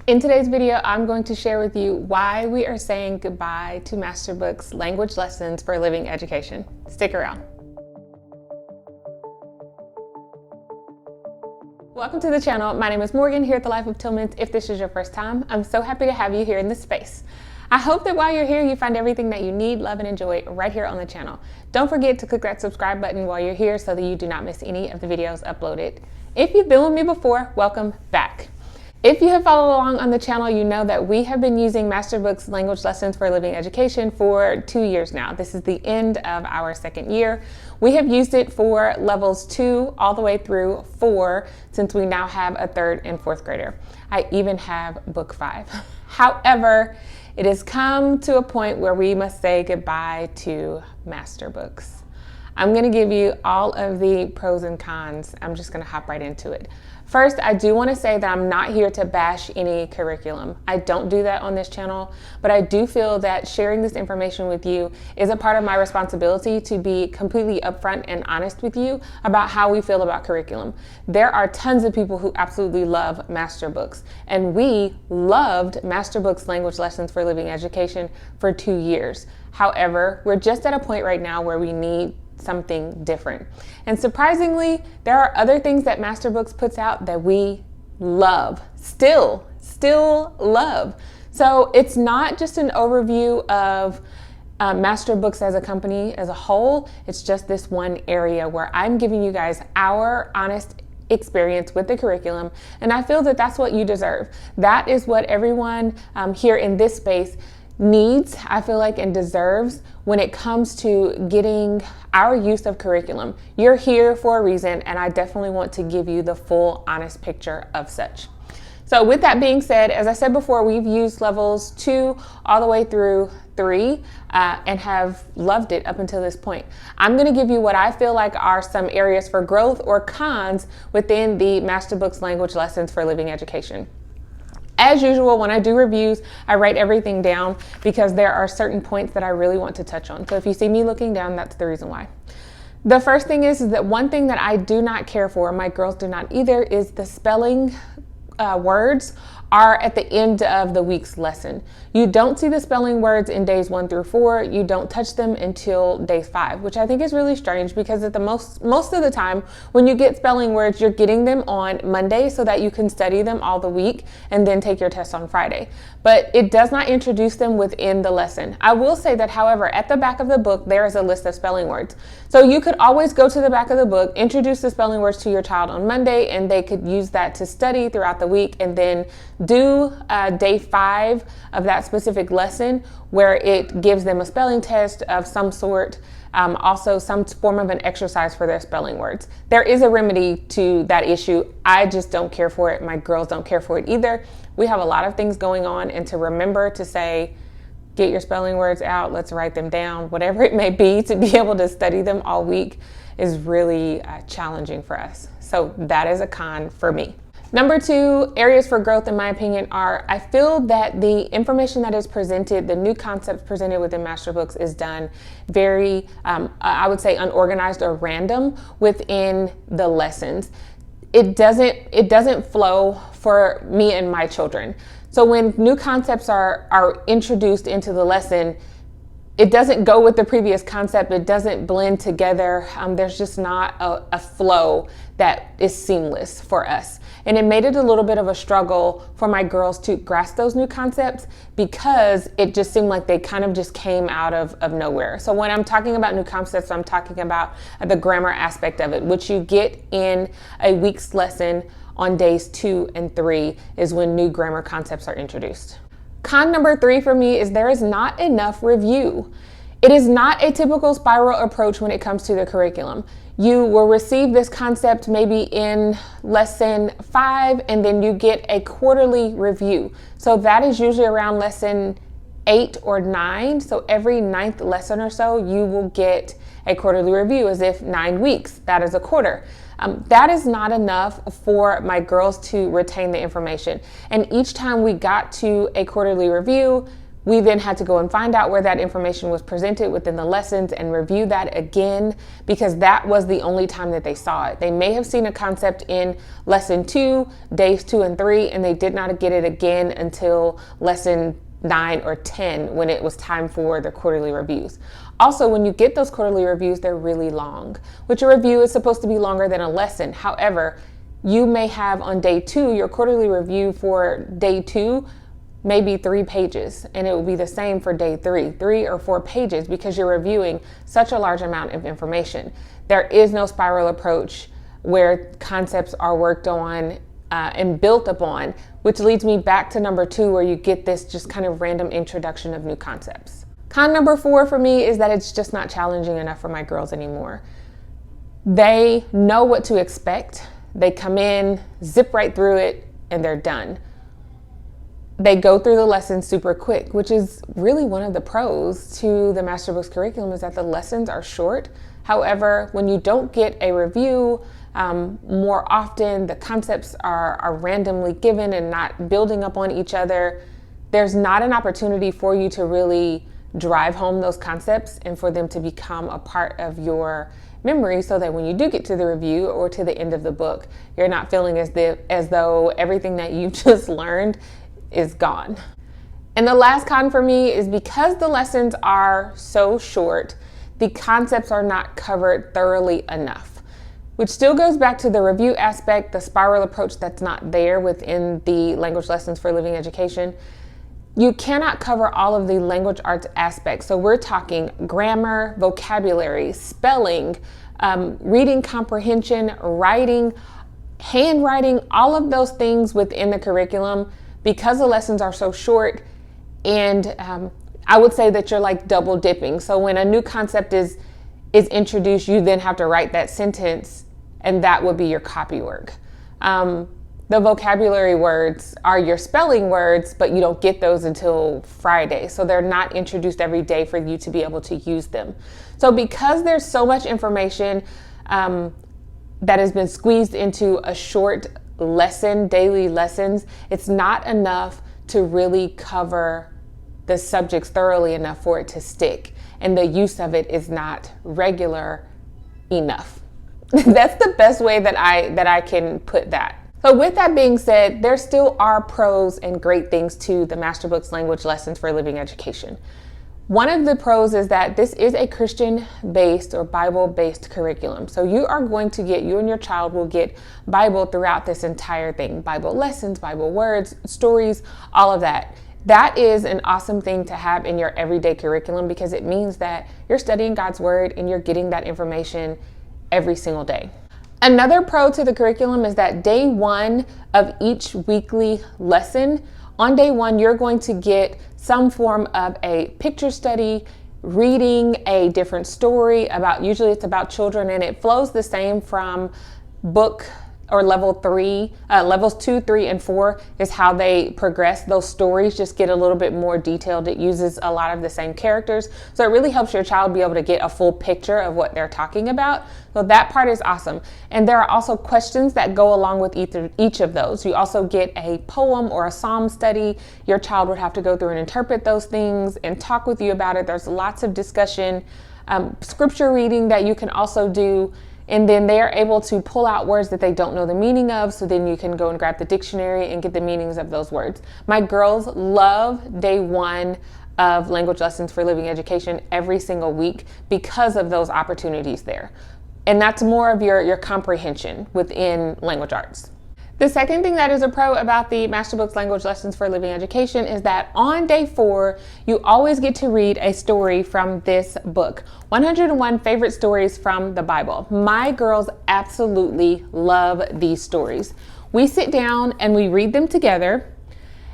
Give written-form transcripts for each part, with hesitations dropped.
In today's video, I'm going to share with you why we are saying goodbye to MasterBooks language lessons for living education. Stick around. Welcome to the channel. My name is Morgan here at The Life of Tillmans. If this is your first time, I'm so happy to have you here in this space. I hope that while you're here, you find everything that you need, love, and enjoy right here on the channel. Don't forget to click that subscribe button while you're here so that you do not miss any of the videos uploaded. If you've been with me before, welcome back. If you have followed along on the channel, you know that we have been using MasterBooks language lessons for living education for 2 years now. This is the end of our second year. We have used it for levels 2 all the way through 4 since we now have a 3rd and 4th grader. I even have book 5. However, it has come to a point where we must say goodbye to MasterBooks. I'm going to give you all of the pros and cons. I'm just going to hop right into it. First, I do want to say that I'm not here to bash any curriculum. I don't do that on this channel, but I do feel that sharing this information with you is a part of my responsibility to be completely upfront and honest with you about how we feel about curriculum. There are tons of people who absolutely love MasterBooks, and we loved MasterBooks language lessons for living education for 2 years. However, we're just at a point right now where we need something different. And surprisingly, there are other things that MasterBooks puts out that we love, still love. So it's not just an overview of MasterBooks as a company as a whole. It's just this one area where I'm giving you guys our honest experience with the curriculum, and I feel that that's what you deserve. That is what everyone here in this space needs, I feel like, and deserves when it comes to getting our use of curriculum. You're here for a reason, and I definitely want to give you the full, honest picture of such. So with that being said, as I said before, we've used levels 2 all the way through 3 and have loved it up until this point. I'm going to give you what I feel like are some areas for growth or cons within the MasterBooks language lessons for living education. As usual, when I do reviews, I write everything down because there are certain points that I really want to touch on. So if you see me looking down, that's the reason why. The first thing is that one thing that I do not care for, my girls do not either, is the spelling words are at the end of the week's lesson. You don't see the spelling words in days 1 through 4. You don't touch them until day 5, which I think is really strange because at the most of the time when you get spelling words, you're getting them on Monday so that you can study them all the week and then take your test on Friday. But it does not introduce them within the lesson. I will say that, however, at the back of the book, there is a list of spelling words. So you could always go to the back of the book, introduce the spelling words to your child on Monday, and they could use that to study throughout the week, and then do day 5 of that specific lesson where it gives them a spelling test of some sort, also some form of an exercise for their spelling words. There is a remedy to that issue. I just don't care for it. My girls don't care for it either. We have a lot of things going on, and to remember to say, get your spelling words out, let's write them down, whatever it may be, to be able to study them all week is really challenging for us. So that is a con for me. Number 2, areas for growth, in my opinion, are I feel that the information that is presented, the new concepts presented within MasterBooks is done very, I would say, unorganized or random within the lessons. It doesn't flow for me and my children. So when new concepts are introduced into the lesson, it doesn't go with the previous concept. It doesn't blend together. There's just not a flow that is seamless for us. And it made it a little bit of a struggle for my girls to grasp those new concepts because it just seemed like they kind of just came out of nowhere. So when I'm talking about new concepts, I'm talking about the grammar aspect of it, which you get in a week's lesson on days 2 and 3 is when new grammar concepts are introduced. Con number 3 for me is there is not enough review. It is not a typical spiral approach when it comes to the curriculum. You will receive this concept maybe in lesson 5, and then you get a quarterly review. So that is usually around lesson 8 or 9. So every 9th lesson or so, you will get a quarterly review, as if 9 weeks, that is a quarter. That is not enough for my girls to retain the information. And each time we got to a quarterly review, We then had to go and find out where that information was presented within the lessons and review that again, because that was the only time that they saw it. They may have seen a concept in lesson 2, days 2 and 3, and they did not get it again until lesson 9 or 10 when it was time for their quarterly reviews. Also, when you get those quarterly reviews, they're really long, which a review is supposed to be longer than a lesson. However, you may have on day 2, your quarterly review for day 2 maybe 3 pages, and it will be the same for day 3 or 4 pages, because you're reviewing such a large amount of information. There is no spiral approach where concepts are worked on and built upon, which leads me back to number 2, where you get this just kind of random introduction of new concepts. Con number 4 for me is that it's just not challenging enough for my girls anymore. They know what to expect. They come in, zip right through it, and they're done. They go through the lessons super quick, which is really one of the pros to the MasterBooks curriculum, is that the lessons are short. However, when you don't get a review more often, the concepts are randomly given and not building up on each other. There's not an opportunity for you to really drive home those concepts and for them to become a part of your memory, so that when you do get to the review or to the end of the book, you're not feeling as though everything that you just learned is gone. And the last con for me is because the lessons are so short, the concepts are not covered thoroughly enough, which still goes back to the review aspect, the spiral approach that's not there within the language lessons for living education. You cannot cover all of the language arts aspects. So we're talking grammar, vocabulary, spelling, reading comprehension, writing, handwriting, all of those things within the curriculum. Because the lessons are so short, and I would say that you're like double dipping. So when a new concept is introduced, you then have to write that sentence, and that would be your copy work. The vocabulary words are your spelling words, but you don't get those until Friday. So they're not introduced every day for you to be able to use them. So because there's so much information that has been squeezed into a short lesson, daily lessons, it's not enough to really cover the subjects thoroughly enough for it to stick. And the use of it is not regular enough. That's the best way that I can put that. So with that being said, there still are pros and great things to the MasterBooks language lessons for living education. One of the pros is that this is a Christian-based or Bible-based curriculum. So you and your child will get Bible throughout this entire thing. Bible lessons, Bible words, stories, all of that. That is an awesome thing to have in your everyday curriculum, because it means that you're studying God's word and you're getting that information every single day. Another pro to the curriculum is that day 1 of each weekly lesson, on day 1, you're going to get some form of a picture study, reading a different story usually it's about children, and it flows the same from book or level 3, levels 2, 3, and 4 is how they progress. Those stories just get a little bit more detailed. It uses a lot of the same characters. So it really helps your child be able to get a full picture of what they're talking about. So that part is awesome. And there are also questions that go along with each of those. You also get a poem or a psalm study. Your child would have to go through and interpret those things and talk with you about it. There's lots of discussion, scripture reading that you can also do. And then they are able to pull out words that they don't know the meaning of, so then you can go and grab the dictionary and get the meanings of those words. My girls love day 1 of language lessons for living education every single week because of those opportunities there. And that's more of your comprehension within language arts. The second thing that is a pro about the MasterBooks language lessons for living education is that on day 4, you always get to read a story from this book. 101 favorite stories from the Bible. My girls absolutely love these stories. We sit down and we read them together,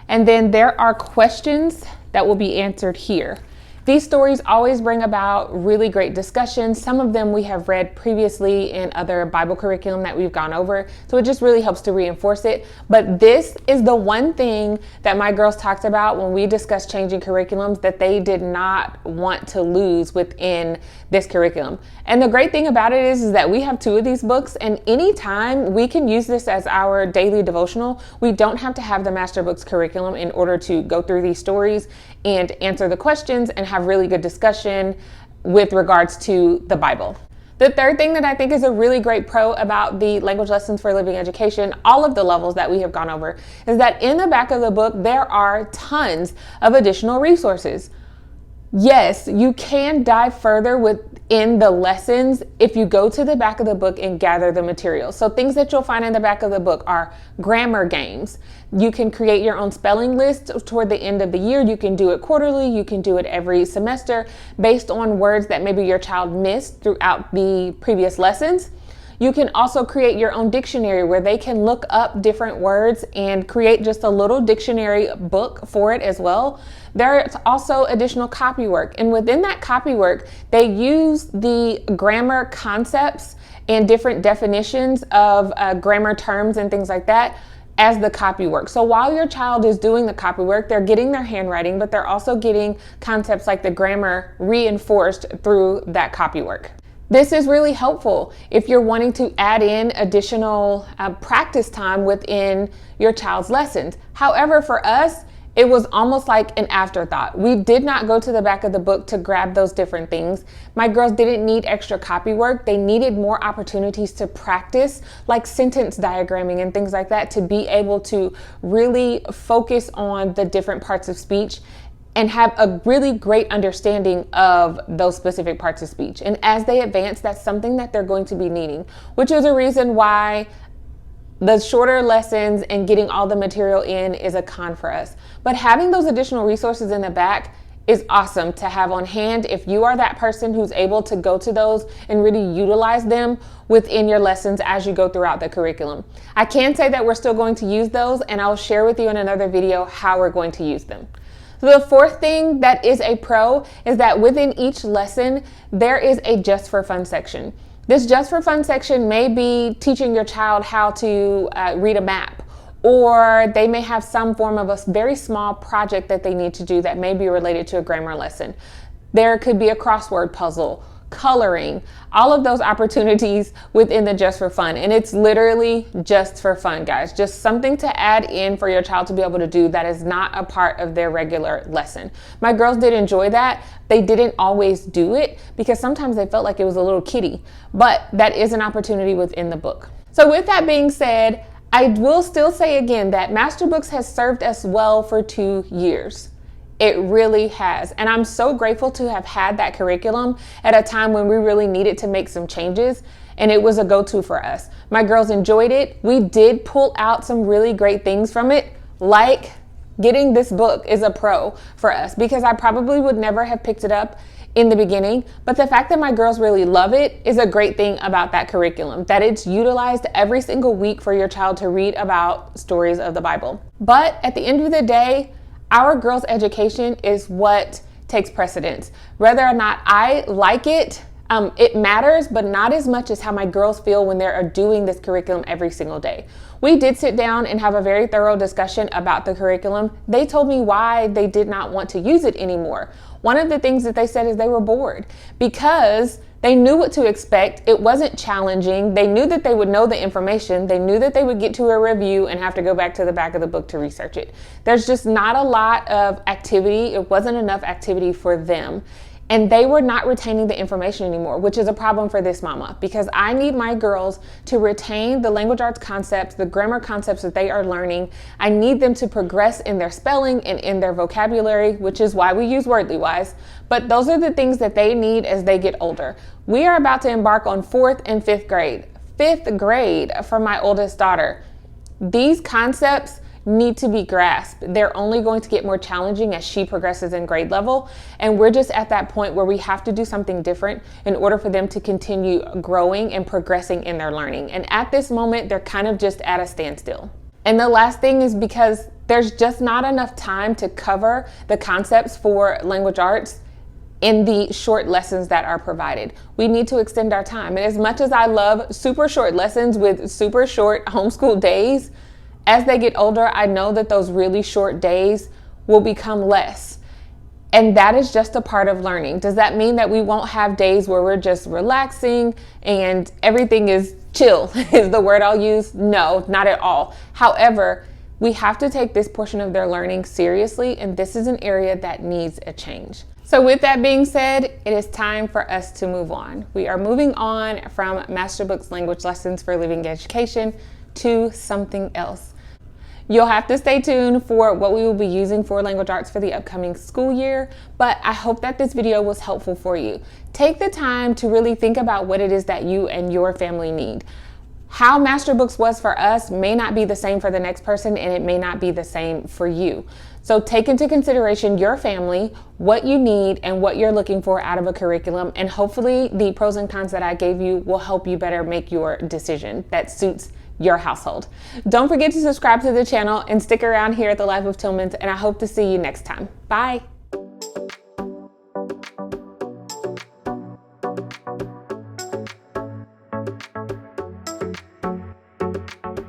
and then there are questions that will be answered here. These stories always bring about really great discussions. Some of them we have read previously in other Bible curriculum that we've gone over, so it just really helps to reinforce it. But this is the one thing that my girls talked about when we discussed changing curriculums that they did not want to lose within this curriculum. And the great thing about it is that we have 2 of these books, and anytime we can use this as our daily devotional. We don't have to have the MasterBooks curriculum in order to go through these stories and answer the questions and have really good discussion with regards to the Bible. The third thing that I think is a really great pro about the Language Lessons for Living Education, all of the levels that we have gone over, is that in the back of the book, there are tons of additional resources. Yes, you can dive further within the lessons if you go to the back of the book and gather the material. So things that you'll find in the back of the book are grammar games. You can create your own spelling list toward the end of the year. You can do it quarterly. You can do it every semester based on words that maybe your child missed throughout the previous lessons. You can also create your own dictionary where they can look up different words and create just a little dictionary book for it as well. There's also additional copywork, and within that copywork, they use the grammar concepts and different definitions of grammar terms and things like that as the copywork. So while your child is doing the copywork, they're getting their handwriting, but they're also getting concepts like the grammar reinforced through that copywork. This is really helpful if you're wanting to add in additional practice time within your child's lessons. However, for us, it was almost like an afterthought. We did not go to the back of the book to grab those different things. My girls didn't need extra copy work. They needed more opportunities to practice, like sentence diagramming and things like that, to be able to really focus on the different parts of speech and have a really great understanding of those specific parts of speech. And as they advance, that's something that they're going to be needing, which is a reason why the shorter lessons and getting all the material in is a con for us. But having those additional resources in the back is awesome to have on hand if you are that person who's able to go to those and really utilize them within your lessons as you go throughout the curriculum. I can say that we're still going to use those, and I'll share with you in another video how we're going to use them. So the fourth thing that is a pro is that within each lesson, there is a just for fun section. This just for fun section may be teaching your child how to read a map, or they may have some form of a very small project that they need to do that may be related to a grammar lesson. There could be a crossword puzzle, coloring, all of those opportunities within the just for fun. And it's literally just for fun, guys. Just something to add in for your child to be able to do that is not a part of their regular lesson. My girls did enjoy that. They didn't always do it because sometimes they felt like it was a little kiddie, but that is an opportunity within the book. So with that being said, I will still say again that MasterBooks has served us well for 2 years. It really has. And I'm so grateful to have had that curriculum at a time when we really needed to make some changes. And it was a go-to for us. My girls enjoyed it. We did pull out some really great things from it, like getting this book is a pro for us because I probably would never have picked it up in the beginning, but the fact that my girls really love it is a great thing about that curriculum, that it's utilized every single week for your child to read about stories of the Bible. But at the end of the day, our girls' education is what takes precedence. Whether or not I like it, it matters, but not as much as how my girls feel when they're doing this curriculum every single day. We did sit down and have a very thorough discussion about the curriculum. They told me why they did not want to use it anymore. One of the things that they said is they were bored because they knew what to expect. It wasn't challenging. They knew that they would know the information. They knew that they would get to a review and have to go back to the back of the book to research it. There's just not a lot of activity. It wasn't enough activity for them. And they were not retaining the information anymore, which is a problem for this mama because I need my girls to retain the language arts concepts, the grammar concepts that they are learning. I need them to progress in their spelling and in their vocabulary, which is why we use Wordly-Wise. But those are the things that they need as they get older. We are about to embark on 4th and 5th grade. 5th grade for my oldest daughter. These concepts need to be grasped. They're only going to get more challenging as she progresses in grade level. And we're just at that point where we have to do something different in order for them to continue growing and progressing in their learning. And at this moment, they're kind of just at a standstill. And the last thing is because there's just not enough time to cover the concepts for language arts in the short lessons that are provided. We need to extend our time. And as much as I love super short lessons with super short homeschool days, as they get older, I know that those really short days will become less. And that is just a part of learning. Does that mean that we won't have days where we're just relaxing and everything is chill, is the word I'll use? No, not at all. However, we have to take this portion of their learning seriously, and this is an area that needs a change. So with that being said, it is time for us to move on. We are moving on from MasterBooks language lessons for living education to something else. You'll have to stay tuned for what we will be using for language arts for the upcoming school year, but I hope that this video was helpful for you. Take the time to really think about what it is that you and your family need. How MasterBooks was for us may not be the same for the next person, and it may not be the same for you. So take into consideration your family, what you need, and what you're looking for out of a curriculum, and hopefully the pros and cons that I gave you will help you better make your decision that suits your household. Don't forget to subscribe to the channel and stick around here at the Life of Tillmans, and I hope to see you next time. Bye.